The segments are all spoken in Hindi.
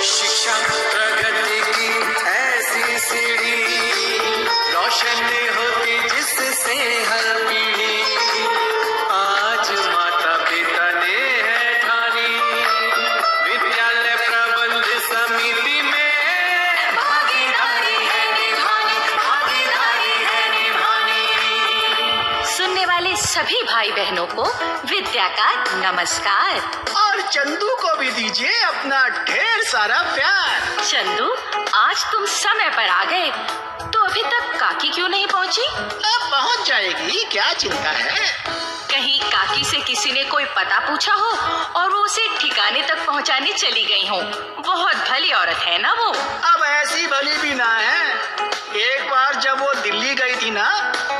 शिक्षा प्रगति की ऐसी सीढ़ी रोशन होती जिससे हर पीढ़ी। आज माता पिता ने है ठानी विद्यालय प्रबंध समिति में भागीदारी है निभानी, भागीदारी है निभानी। सुनने वाले सभी भाई बहनों को विद्या का नमस्कार। और चंदू को भी दीजिए अपना ढेर सारा प्यार। चंदू, आज तुम समय पर आ गए, तो अभी तक काकी क्यों नहीं पहुंची? अब पहुंच जाएगी, क्या चिंता है। कहीं काकी से किसी ने कोई पता पूछा हो और वो उसे ठिकाने तक पहुंचाने चली गई हो। बहुत भली औरत है ना वो। अब ऐसी भली भी ना है। एक बार जब वो दिल्ली गई थी ना,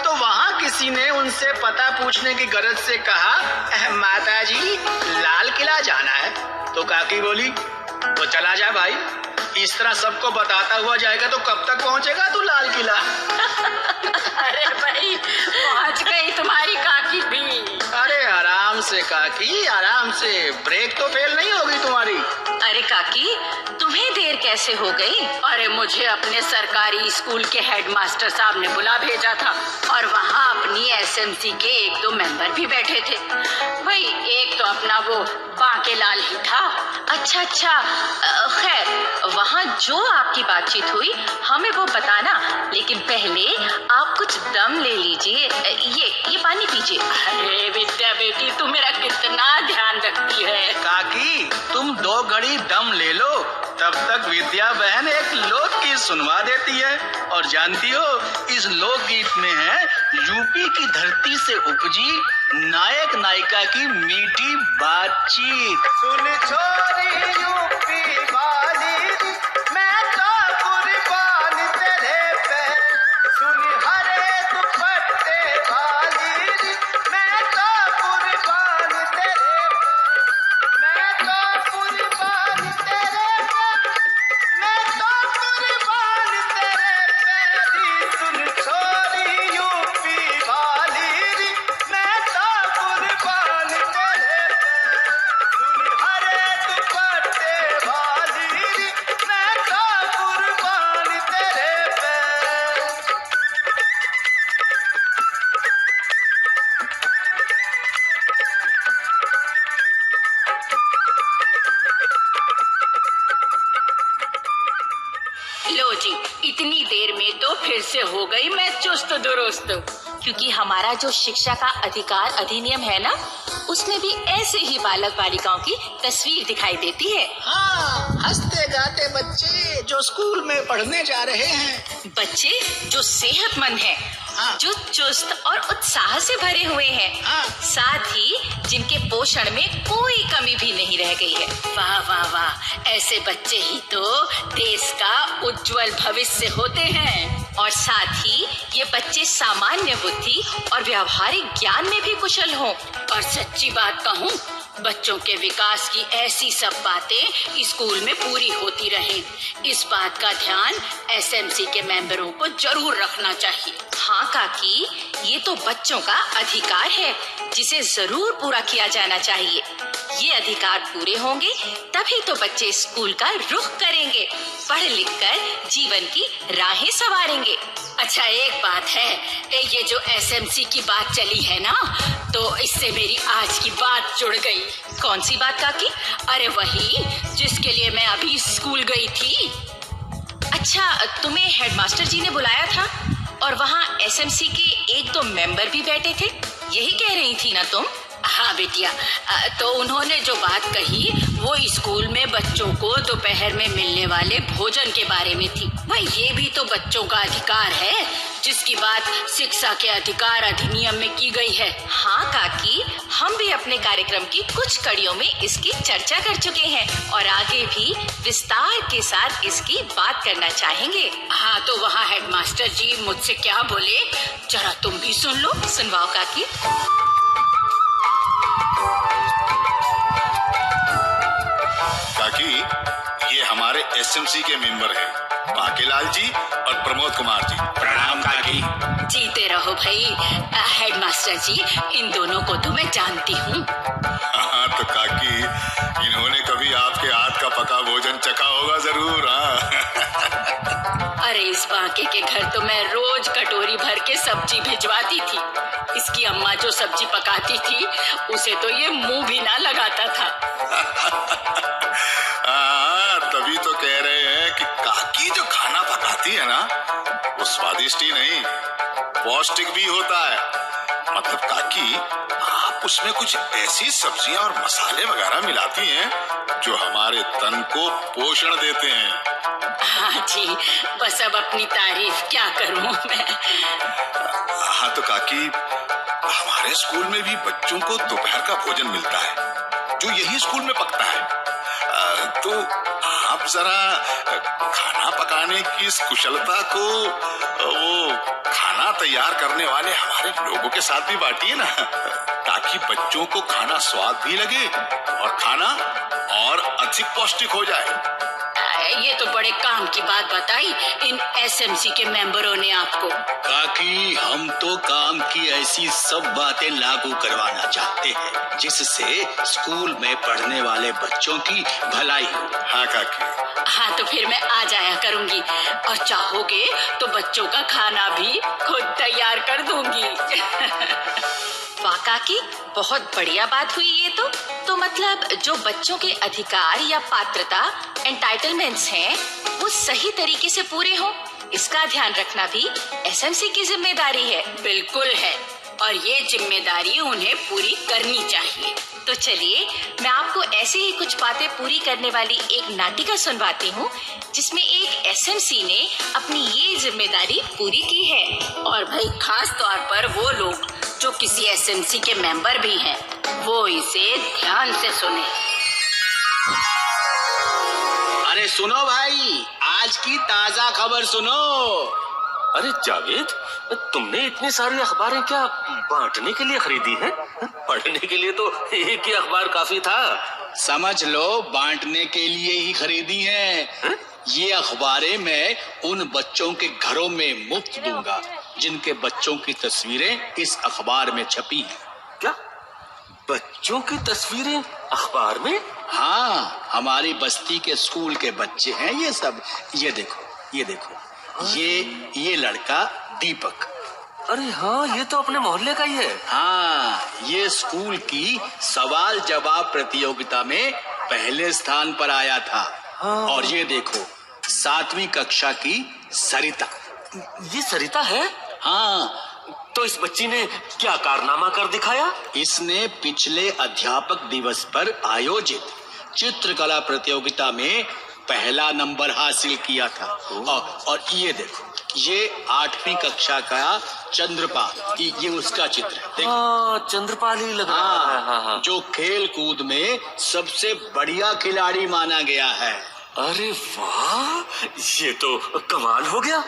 तो वहाँ किसी ने उनसे पता पूछने की गरज से कहा, माता जी लाल किला जाना है। तो काकी बोली, तो चला जा भाई, इस तरह सबको बताता हुआ जाएगा तो कब तक पहुँचेगा तू लाल किला। अरे भाई, पहुंच गई तुम्हारी काकी भी। अरे आराम से काकी, आराम से, ब्रेक तो फेल नहीं होगी तुम्हारी। अरे काकी, तुम्हें देर कैसे हो गई? अरे मुझे अपने सरकारी स्कूल के हेडमास्टर साहब ने बुला भेजा था और वहाँ अपनी एसएमसी के एक दो मेंबर भी बैठे थे। भाई एक तो अपना वो बांकेलाल ही था। अच्छा, खैर वहाँ जो आपकी बातचीत हुई हमें वो बताना, लेकिन पहले आप कुछ दम ले लीजिए। ये पानी पीजिए। अरे विद्या बेटी, तू मेरा कितना ध्यान रखती है। काकी तुम 2 घड़ी दम ले लो, तब तक विद्या बहन एक लोकगीत सुनवा देती है। और जानती हो, इस लोकगीत में है यूपी की धरती से उपजी नायक नायिका की मीठी बातचीत। सुन छोरी यूपी वाली, मैं तो कुर्बान तेरे पे, सुन हरे दुपट्टे वाली, मैं तो कुर्बान तेरे पे, मैं तो कुर्बान तेरे पे, मैं तो कुर्बान तेरे पे। सुन छोरी यूपी वाली, मैं तो कुर्बान तेरे पे, सुन हरे दुपट्टे वाली, मैं तो कुर्बान तेरे पे। लो जी, इतनी देर में तो फिर से हो गई मैं चुस्त दुरुस्त। क्योंकि हमारा जो शिक्षा का अधिकार अधिनियम है ना, उसमें भी ऐसे ही बालक बालिकाओं की तस्वीर दिखाई देती है। हाँ, हंसते गाते बच्चे जो स्कूल में पढ़ने जा रहे हैं। बच्चे जो सेहतमंद हैं, हाँ। जो चुस्त और उत्साह से भरे हुए हैं, हाँ। साथ ही जिनके पोषण में कोई कमी भी नहीं रह गई है। वाह वाह वाह, ऐसे बच्चे ही तो देश का उज्जवल भविष्य होते हैं। और साथ ही ये बच्चे सामान्य बुद्धि और व्यावहारिक ज्ञान में भी कुशल हों। और सच्ची बात कहूँ, बच्चों के विकास की ऐसी सब बातें स्कूल में पूरी होती रहें, इस बात का ध्यान एसएमसी के मेंबरों को जरूर रखना चाहिए। हाँ काकी, ये तो बच्चों का अधिकार है जिसे जरूर पूरा किया जाना चाहिए। ये अधिकार पूरे होंगे तभी तो बच्चे स्कूल का रुख करेंगे, पढ़ लिख कर जीवन की राहें संवारेंगे। अच्छा एक बात है, ये जो एसएमसी की बात चली है ना, तो इससे मेरी आज की बात जुड़ गई। कौन सी बात काकी? अरे वही जिसके लिए मैं अभी स्कूल गई थी। अच्छा, तुम्हें हेडमास्टर जी ने बुलाया था और वहाँ एसएमसी के एक दो मेंबर भी बैठे थे, यही कह रही थी ना तुम? हाँ बेटिया, तो उन्होंने जो बात कही वो स्कूल में बच्चों को दोपहर में मिलने वाले भोजन के बारे में थी। भाई ये भी तो बच्चों का अधिकार है, जिसकी बात शिक्षा के अधिकार अधिनियम में की गई है। हाँ काकी, हम भी अपने कार्यक्रम की कुछ कड़ियों में इसकी चर्चा कर चुके हैं और आगे भी विस्तार के साथ इसकी बात करना चाहेंगे। हाँ, तो वहाँ हेडमास्टर जी मुझसे क्या बोले, जरा तुम भी सुन लो। सुनवाओ काकी। काकी, ये हमारे एसएमसी के मेंबर हैं, बांकेलाल जी और प्रमोद कुमार जी। प्रणाम काकी। जीते रहो भाई। हेडमास्टर जी, इन दोनों को तो मैं जानती हूँ। हाँ तो काकी, इन्होंने कभी आपके हाथ का पका भोजन चखा होगा जरूर। हाँ अरे इस बांके के घर तो मैं रोज कटोरी भर के सब्जी भिजवाती थी। इसकी अम्मा जो सब्जी पकाती थी उसे तो ये मुंह भी ना लगाता था। तभी तो कह रहे हैं कि काकी जो खाना पकाती है ना, वो स्वादिष्ट ही नहीं पौष्टिक भी होता है। मतलब काकी, आप उसमें कुछ ऐसी सब्जियां और मसाले वगैरह मिलाती हैं जो हमारे तन को पोषण देते हैं। हाँ जी, बस अब अपनी तारीफ क्या करूं मैं। हाँ तो काकी, हमारे स्कूल में भी बच्चों को दोपहर का भोजन मिलता है जो यही स्कूल में पकता है। तो आप जरा खाना पकाने की इस कुशलता को वो खाना तैयार करने वाले हमारे लोगों के साथ भी बांटिए ना, ताकि बच्चों को खाना स्वाद भी लगे और खाना और अधिक पौष्टिक हो जाए। ये तो बड़े काम की बात बताई इन एसएमसी के मेंबरों ने आपको। काकी, हम तो काम की ऐसी सब बातें लागू करवाना चाहते हैं जिससे स्कूल में पढ़ने वाले बच्चों की भलाई हो। हाँ काकी। हाँ तो फिर मैं आ जाया करूंगी और चाहोगे तो बच्चों का खाना भी खुद तैयार कर दूंगी। वाह काकी, बहुत बढ़िया बात हुई ये तो मतलब जो बच्चों के अधिकार या पात्रता एंटाइटलमेंट्स हैं वो सही तरीके से पूरे हों, इसका ध्यान रखना भी एसएमसी की जिम्मेदारी है। बिल्कुल है, और ये जिम्मेदारी उन्हें पूरी करनी चाहिए। तो चलिए मैं आपको ऐसे ही कुछ बातें पूरी करने वाली एक नाटिका सुनवाती हूँ जिसमें एक एसएमसी ने अपनी ये जिम्मेदारी पूरी की है। और भाई खास तौर पर वो लोग जो किसी एसएमसी के मेंबर भी हैं वो इसे ध्यान से सुने। अरे सुनो भाई, आज की ताजा खबर सुनो। अरे जावेद, तुमने इतनी सारी अखबारें क्या बांटने के लिए खरीदी हैं? पढ़ने के लिए तो एक ही अखबार काफी था। समझ लो, बांटने के लिए ही खरीदी हैं। ये अखबारें मैं उन बच्चों के घरों में मुफ्त दूंगा जिनके बच्चों की तस्वीरें इस अखबार में छपी हैं। क्या बच्चों की तस्वीरें अखबार में? हाँ, हमारी बस्ती के स्कूल के बच्चे हैं ये सब। ये देखो, ये देखो, ये लड़का दीपक। अरे हाँ, ये तो अपने मोहल्ले का ही है। हाँ, ये स्कूल की सवाल जवाब प्रतियोगिता में पहले स्थान पर आया था। हाँ। और ये देखो, 7वीं कक्षा की सरिता। ये सरिता है? हाँ, तो इस बच्ची ने क्या कारनामा कर दिखाया? इसने पिछले अध्यापक दिवस पर आयोजित चित्रकला प्रतियोगिता में पहला नंबर हासिल किया था। और ये देखो, ये 8वीं कक्षा का चंद्रपाल, ये उसका चित्र है। देखो। हाँ, चंद्रपाल ही लग रहा है। हाँ। जो खेल कूद में सबसे बढ़िया खिलाड़ी माना गया है। अरे वाह, ये तो कमाल हो गया।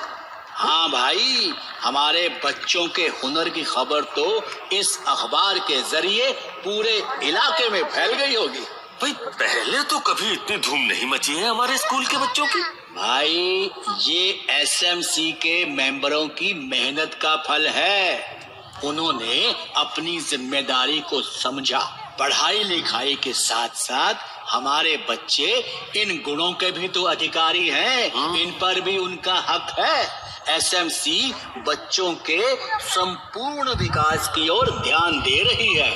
हाँ भाई, हमारे बच्चों के हुनर की खबर तो इस अखबार के जरिए पूरे इलाके में फैल गई होगी। भाई पहले तो कभी इतनी धूम नहीं मची है हमारे स्कूल के बच्चों की। भाई ये एसएमसी के मेंबरों की मेहनत का फल है। उन्होंने अपनी जिम्मेदारी को समझा। पढ़ाई लिखाई के साथ साथ हमारे बच्चे इन गुणों के भी तो अधिकारी हैं। इन पर भी उनका हक है। एसएमसी बच्चों के संपूर्ण विकास की ओर ध्यान दे रही है।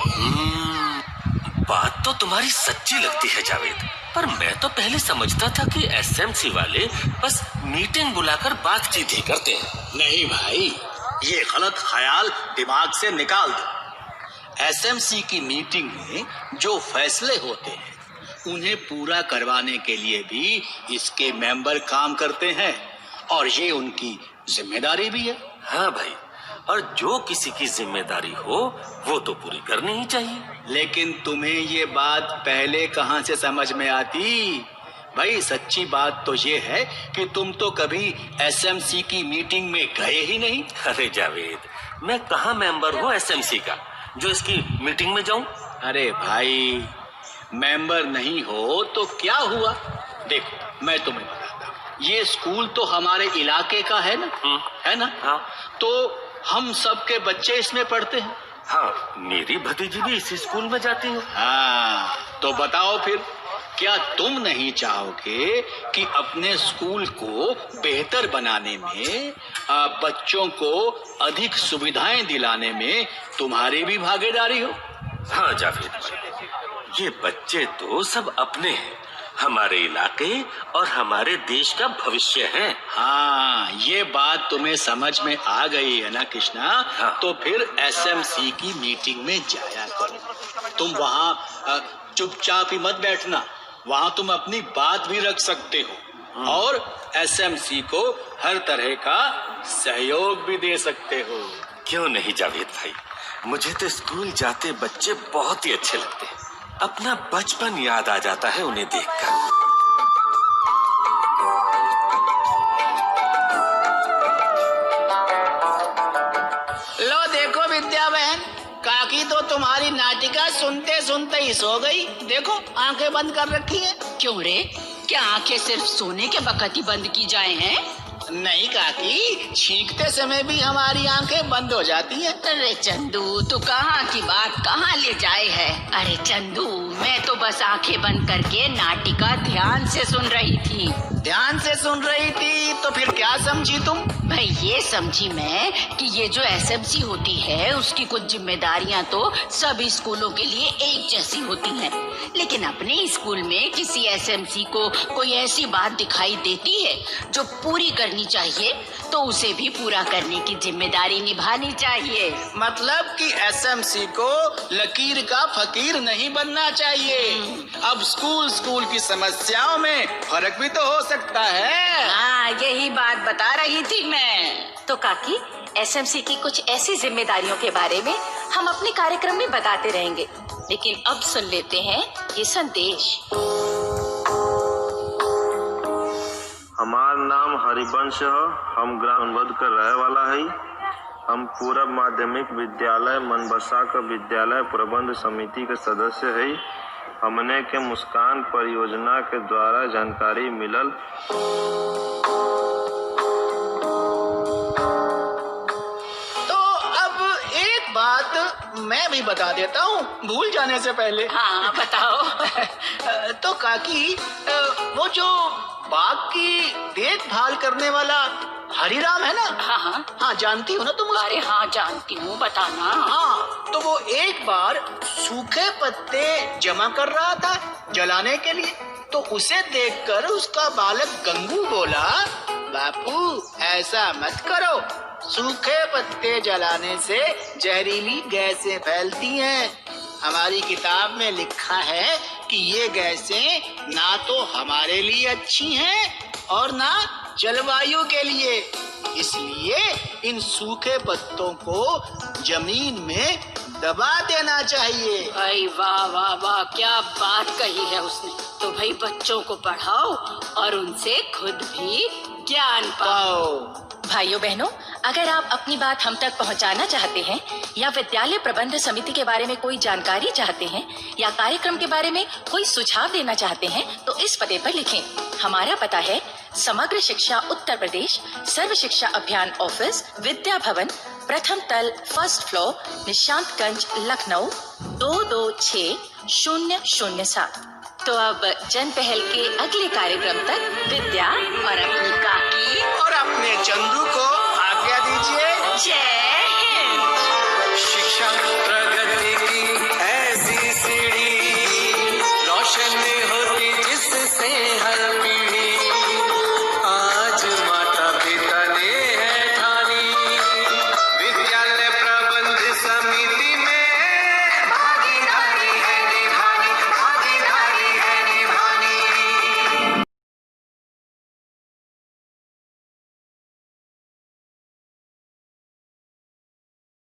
बात तो तुम्हारी सच्ची लगती है जावेद, पर मैं तो पहले समझता था कि एसएमसी वाले बस मीटिंग बुलाकर बातचीत ही करते हैं। नहीं भाई, ये गलत ख्याल दिमाग से निकाल दो। एसएमसी की मीटिंग में जो फैसले होते हैं उन्हें पूरा करवाने के लिए भी इसके मेंबर काम करते हैं और ये उनकी जिम्मेदारी भी है। हाँ भाई, और जो किसी की जिम्मेदारी हो वो तो पूरी करनी ही चाहिए। लेकिन तुम्हें ये बात पहले कहाँ से समझ में आती? भाई सच्ची बात तो ये है कि तुम तो कभी एसएमसी की मीटिंग में गए ही नहीं। अरे जावेद, मैं कहाँ मेंबर हूँ एसएमसी का जो इसकी मीटिंग में जाऊं? अरे भाई, मेंबर नहीं हो तो क्या हुआ? देखो मैं तुम्हें बताता हूँ, ये स्कूल तो हमारे इलाके का है ना, है ना? हाँ। तो हम सब के बच्चे इसमें पढ़ते हैं। हाँ, मेरी भतीजी भी इसी स्कूल में जाती है। हाँ, तो बताओ फिर क्या तुम नहीं चाहोगे कि अपने स्कूल को बेहतर बनाने में, बच्चों को अधिक सुविधाएं दिलाने में तुम्हारी भी भागीदारी हो? हाँ जावेद भाई, ये बच्चे तो सब अपने हैं, हमारे इलाके और हमारे देश का भविष्य है। हाँ, ये बात तुम्हें समझ में आ गई है ना कृष्णा? हाँ। तो फिर एसएमसी की मीटिंग में जाया करो। तुम वहाँ चुपचाप ही मत बैठना, वहाँ तुम अपनी बात भी रख सकते हो और एसएमसी को हर तरह का सहयोग भी दे सकते हो। क्यों नहीं जावेद भाई, मुझे तो स्कूल जाते बच्चे बहुत ही अच्छे लगते हैं। अपना बचपन याद आ जाता है उन्हें देखकर। लो देखो विद्या बहन, काकी तो तुम्हारी नाटिका सुनते सुनते ही सो गई। देखो आंखें बंद कर रखी है। क्यों रे, क्या आंखें सिर्फ सोने के वक्त ही बंद की जाए हैं? नहीं काकी, छींकते समय भी हमारी आंखें बंद हो जाती हैं। अरे चंदू, तू कहाँ की बात कहाँ ले जाए है? अरे चंदू, मैं तो बस आंखें बंद करके नाटिका ध्यान से सुन रही थी। ध्यान से सुन रही थी तो फिर क्या समझी तुम? भाई ये समझी मैं कि ये जो एसएमसी होती है उसकी कुछ जिम्मेदारियां तो सभी स्कूलों के लिए एक जैसी होती हैं, लेकिन अपने स्कूल में किसी एसएमसी को कोई ऐसी बात दिखाई देती है जो पूरी करनी चाहिए तो उसे भी पूरा करने की जिम्मेदारी निभानी चाहिए। मतलब कि एसएमसी को लकीर का फकीर नहीं बनना चाहिए। अब स्कूल की समस्याओं में फर्क भी तो हो सकता है। हाँ, यही बात बता रही थी मैं। तो काकी, एसएमसी की कुछ ऐसी जिम्मेदारियों के बारे में हम अपने कार्यक्रम में बताते रहेंगे, लेकिन अब सुन लेते हैं ये संदेश। हमार नाम हरिवंश है, हम ग्राम सोनभद्र का रहे वाला है। हम पूरब माध्यमिक विद्यालय मनबसा का विद्यालय प्रबंध समिति के सदस्य है। हमने के मुस्कान परियोजना के द्वारा जानकारी मिलल। तो अब एक बात मैं भी बता देता हूँ भूल जाने से पहले। हाँ बताओ। तो काकी, वो जो बाग की देखभाल करने वाला हरिराम है ना? हाँ, हाँ जानती हो ना तुम उसको? अरे हाँ जानती हूँ, बताना। हाँ, तो वो एक बार सूखे पत्ते जमा कर रहा था जलाने के लिए, तो उसे देखकर उसका बालक गंगू बोला, बापू ऐसा मत करो, सूखे पत्ते जलाने से जहरीली गैसें फैलती हैं। हमारी किताब में लिखा है कि ये गैसें ना तो हमारे लिए अच्छी हैं और ना जलवायु के लिए, इसलिए इन सूखे पत्तों को जमीन में दबा देना चाहिए। भाई वाह वाह वाह, क्या बात कही है उसने। तो भाई बच्चों को पढ़ाओ और उनसे खुद भी ज्ञान पाओ। भाइयों बहनों, अगर आप अपनी बात हम तक पहुंचाना चाहते हैं या विद्यालय प्रबंध समिति के बारे में कोई जानकारी चाहते हैं या कार्यक्रम के बारे में कोई सुझाव देना चाहते हैं तो इस पते पर लिखें। हमारा पता है समग्र शिक्षा उत्तर प्रदेश सर्व शिक्षा अभियान ऑफिस, विद्या भवन, प्रथम तल, फर्स्ट फ्लोर, निशांतगंज, लखनऊ 226007। तो अब जन पहल के अगले कार्यक्रम तक विद्या और अपनी काकी और अपने चंदू को आज्ञा दीजिए। जय हिंद। शिक्षा प्रगति